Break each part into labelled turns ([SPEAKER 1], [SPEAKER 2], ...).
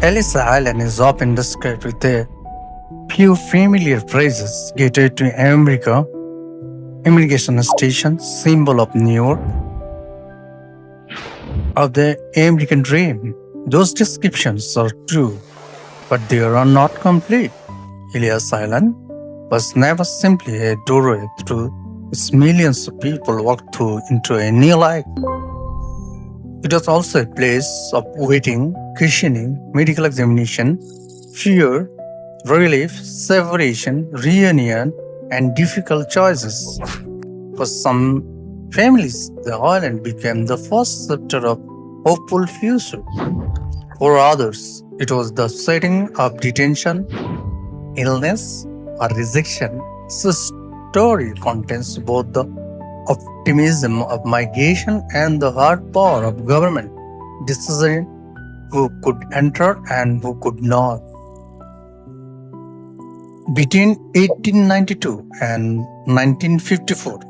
[SPEAKER 1] Ellis Island is often described with a few familiar phrases catered to America, immigration station, symbol of New York, of the American dream. Those descriptions are true, but they are not complete. Elias Island was never simply a doorway through which millions of people walked through into a new life. It was also a place of waiting, questioning, medical examination, fear, relief, separation, reunion, and difficult choices. For some families, the island became the first chapter of hopeful future. For others, it was the setting of detention, illness, or rejection. So story contains both the optimism of migration and the hard power of government decision who could enter and who could not. Between 1892 and 1954,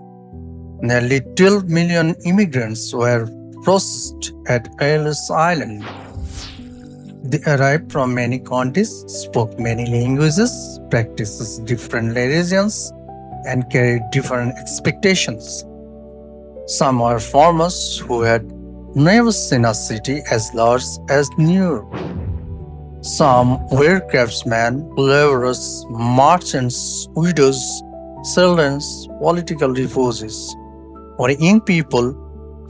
[SPEAKER 1] nearly 12 million immigrants were processed at Ellis Island. They arrived from many countries, spoke many languages, practiced different religions, and carried different expectations. Some were farmers who had never seen a city as large as New York. Some were craftsmen, laborers, merchants, widows, children, political refugees, or young people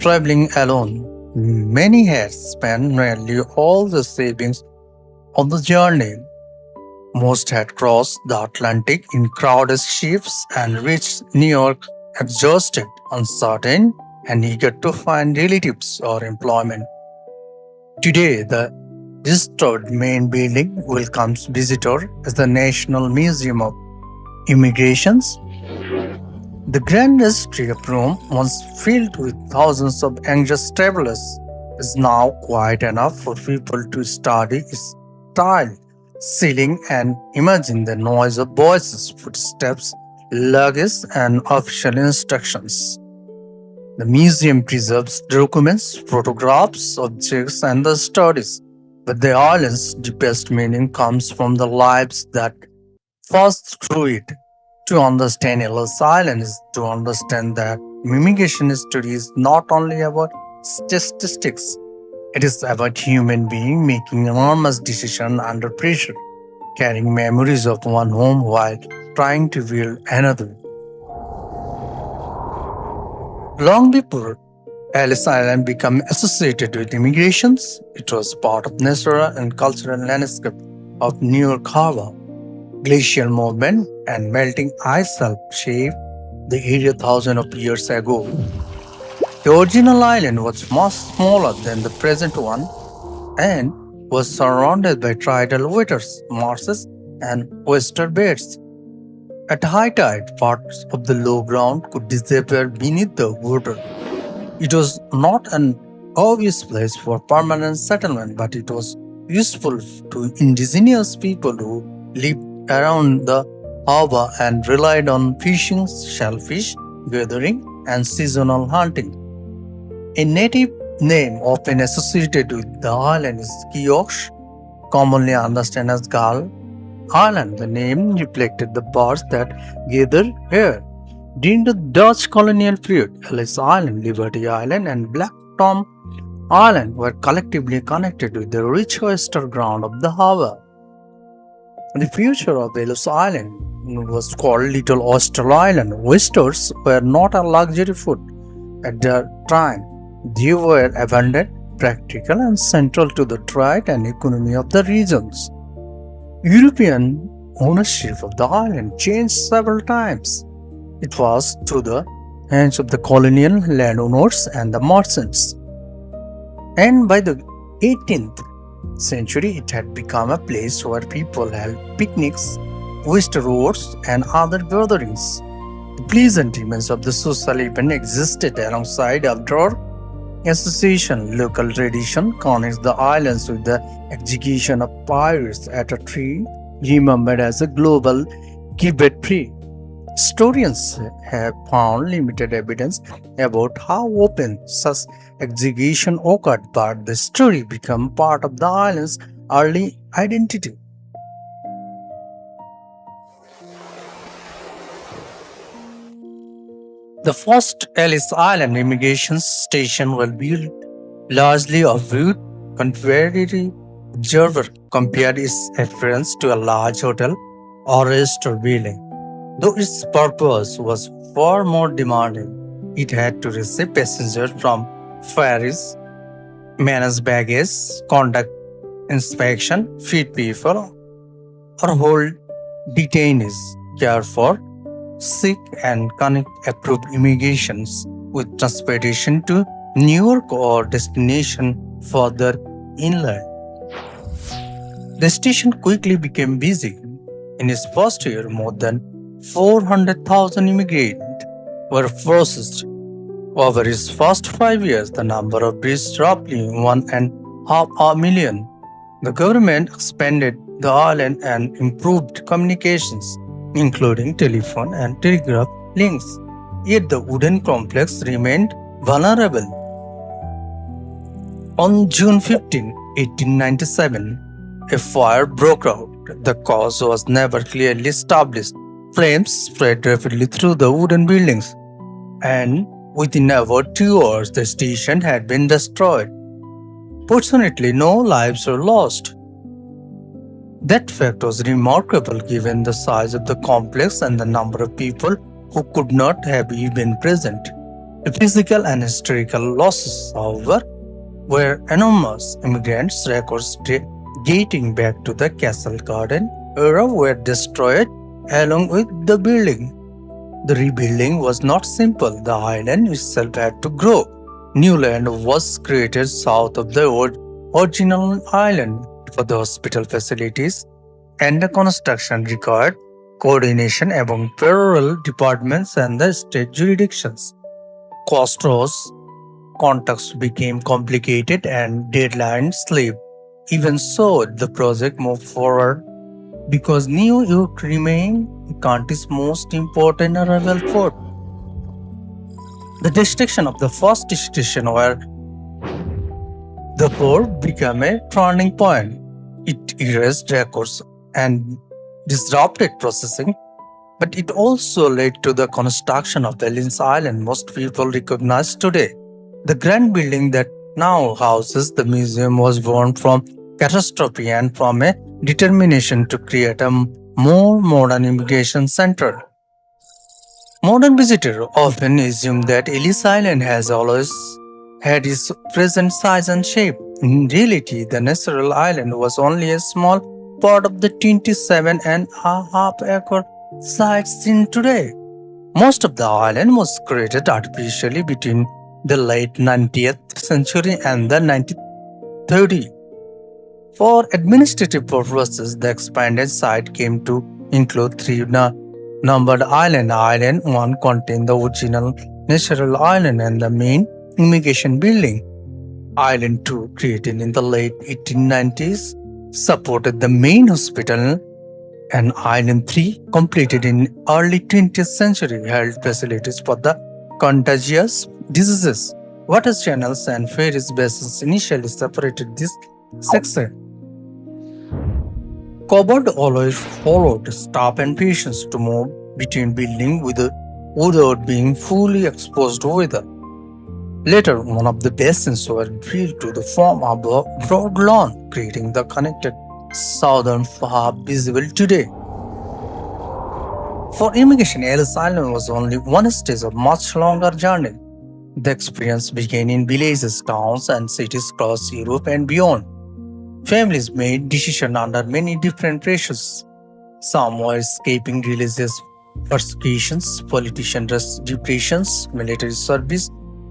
[SPEAKER 1] traveling alone. Many had spent nearly all the savings on the journey. Most had crossed the Atlantic in crowded ships and reached New York exhausted, uncertain, and eager to find relatives or employment. Today, the restored main building welcomes visitors as the National Museum of Immigrations. The grand history of Rome, once filled with thousands of anxious travelers, is now quiet enough for people to study its style, ceiling, and imagine the noise of voices, footsteps, luggage, and official instructions. The museum preserves documents, photographs, objects, and the stories, but the island's deepest meaning comes from the lives that passed through it. To understand Ellis Island is to understand that immigration history is not only about statistics, it is about human being making enormous decisions under pressure, carrying memories of one home while trying to build another. Long before Ellis Island became associated with immigrations, it was part of natural and cultural landscape of New York Harbor. Glacial movement and melting ice helped shape the area thousands of years ago. The original island was much smaller than the present one and was surrounded by tidal waters, marshes, and oyster beds. At high tide, parts of the low ground could disappear beneath the water. It was not an obvious place for permanent settlement, but it was useful to indigenous people who lived around the harbor and relied on fishing, shellfish gathering, and seasonal hunting. A native name often associated with the island is Kiosh, commonly understood as Gal Island. The name reflected the birds that gathered here. During the Dutch colonial period, Ellis Island, Liberty Island, and Black Tom Island were collectively connected with the rich oyster ground of the harbor. The future of Ellis Island was called Little Oyster Island. Oysters were not a luxury food at the time. They were abundant, practical, and central to the trade and economy of the regions. European ownership of the island changed several times. It was to the hands of the colonial landowners and the merchants. And by the 18th century, it had become a place where people held picnics, oyster wars, and other gatherings. The pleasant image of the social event existed alongside outdoor association. Local tradition connects the islands with the execution of pirates at a tree, remembered as a global gibbet tree. Historians have found limited evidence about how often such execution occurred, but the story became part of the island's early identity. The first Ellis Island immigration station was built largely of wood. Contemporary observer compared its appearance to a large hotel or restaurant building. Though its purpose was far more demanding, it had to receive passengers from ferries, manage baggage, conduct inspection, feed people, or hold detainees, care for sick, and connect approved immigrations with transportation to New York or destination further inland. The station quickly became busy. In its first year, more than 400,000 immigrants were processed. Over its first 5 years, the number of reached roughly 1.5 million. The government expanded the island and improved communications, including telephone and telegraph links. Yet the wooden complex remained vulnerable. On June 15, 1897, a fire broke out. The cause was never clearly established. Flames spread rapidly through the wooden buildings, and within about 2 hours, the station had been destroyed. Fortunately, no lives were lost. That fact was remarkable given the size of the complex and the number of people who could not have been present. The physical and historical losses, however, were enormous. Immigrants' records dating back to the Castle Garden era were destroyed along with the building. The rebuilding was not simple. The island itself had to grow. New land was created south of the original island for the hospital facilities, and the construction required coordination among federal departments and the state jurisdictions. Cost rose, contacts became complicated, and deadlines slipped. Even so, the project moved forward because New York remained the country's most important arrival port. The destruction of the first station where the port became a turning point. It erased records and disrupted processing, but it also led to the construction of Ellis Island most people recognize today. The grand building that now houses the museum was born from catastrophe and from a determination to create a more modern immigration center. Modern visitors often assume that Ellis Island has always had its present size and shape. In reality, the natural island was only a small part of the 27.5-acre site seen today. Most of the island was created artificially between the late 19th century and the 1930s. For administrative purposes, the expanded site came to include three numbered islands. Island 1 contained the original natural island and the main immigration building. Island 2, created in the late 1890s, supported the main hospital, and Island 3, completed in early 20th century, held facilities for the contagious diseases. Water channels and ferries basins initially separated this section. Covered always followed staff and patients to move between buildings without being fully exposed to weather. Later, one of the basins were built to the form of a broad lawn, creating the connected southern hub visible today. For immigration, Ellis Island was only one stage of much longer journey. The experience began in villages, towns, and cities across Europe and beyond. Families made decisions under many different pressures. Some were escaping religious persecutions, politician depressions, military service,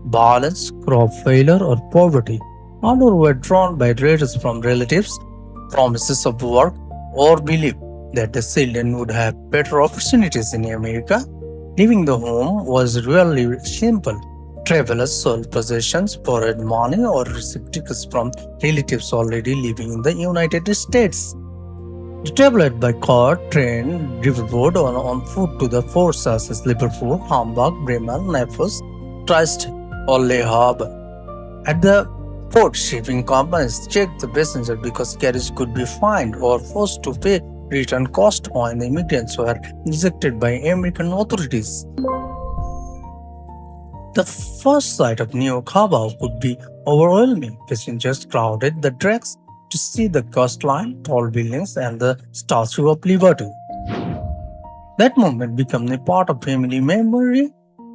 [SPEAKER 1] violence, crop failure, or poverty. Others were drawn by letters from relatives, promises of work, or belief that the children would have better opportunities in America. Leaving the home was really simple. Travelers sold possessions, borrowed money, or received tickets from relatives already living in the United States. They traveled by car, train, riverboat, or on foot to the ports such as Liverpool, Hamburg, Bremen, Naples, Trieste, or Le Havre. At the Port shipping companies checked the passenger because carriage could be fined or forced to pay return cost when the immigrants were rejected by American authorities. The first sight of New Cabo would be overwhelming. Passengers crowded the tracks to see the coastline, tall buildings, and the Statue of Liberty. That moment became a part of family memory.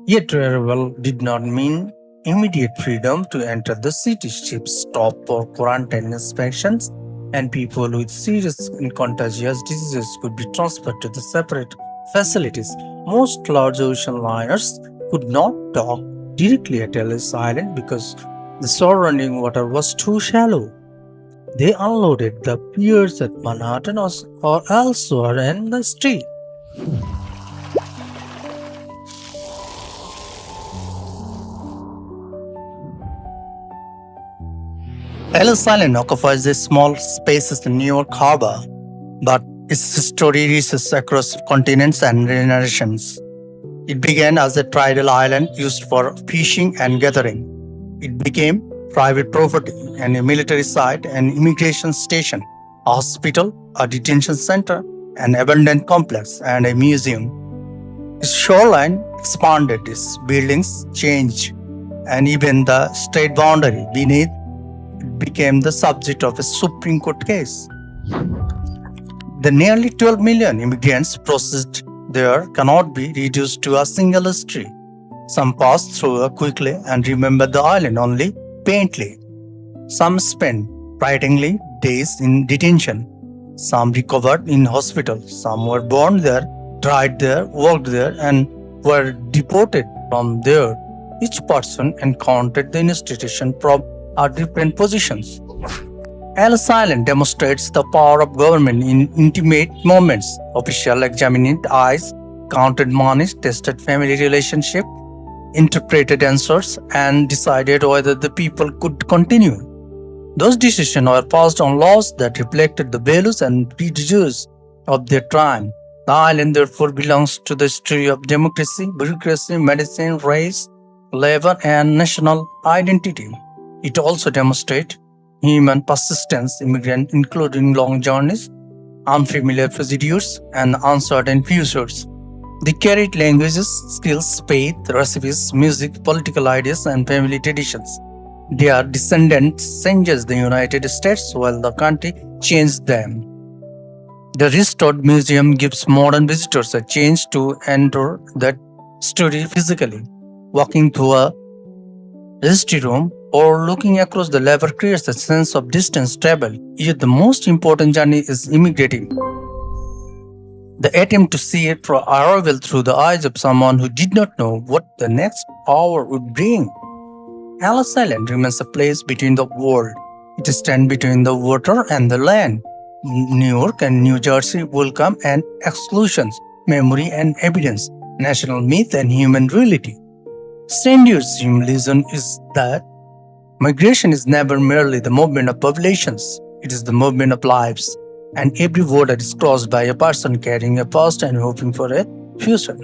[SPEAKER 1] Yet travel did not mean immediate freedom to enter the city. Ships stopped for quarantine inspections, and people with serious and contagious diseases could be transferred to the separate facilities. Most large ocean liners could not dock directly at Ellis Island because the surrounding water was too shallow. They unloaded the piers at Manhattan or elsewhere in the street. Ellis Island occupies a small spaces in New York Harbor, but its story reaches across continents and generations. It began as a tidal island used for fishing and gathering. It became private property and a military site, an immigration station, a hospital, a detention center, an abandoned complex, and a museum. Its shoreline expanded, its buildings changed, and even the state boundary beneath became the subject of a Supreme Court case. The nearly 12 million immigrants processed there cannot be reduced to a single history. Some passed through quickly and remembered the island only faintly. Some spent frighteningly days in detention. Some recovered in hospitals. Some were born there, died there, worked there, and were deported from there. Each person encountered the institution from different positions. Ellis Island demonstrates the power of government in intimate moments. Officials examined eyes, counted money, tested family relationship, interpreted answers, and decided whether the people could continue. Those decisions were passed on laws that reflected the values and prejudices of their time. The island therefore belongs to the history of democracy, bureaucracy, medicine, race, labor, and national identity. It also demonstrates human persistence, immigrants including long journeys, unfamiliar procedures, and uncertain futures. They carried languages, skills, faith, recipes, music, political ideas, and family traditions. Their descendants changed the United States while the country changed them. The restored museum gives modern visitors a chance to enter that story physically. Walking through a history room or looking across the lava creates a sense of distance travel. Yet the most important journey is immigrating. The attempt to see it from arrival through the eyes of someone who did not know what the next hour would bring. Ellis Island remains a place between the world. It stands between the water and the land. New York and New Jersey welcome and exclusions, memory and evidence, national myth and human reality. Stranger's symbolism is that migration is never merely the movement of populations, it is the movement of lives, and every border is crossed by a person carrying a past and hoping for a future.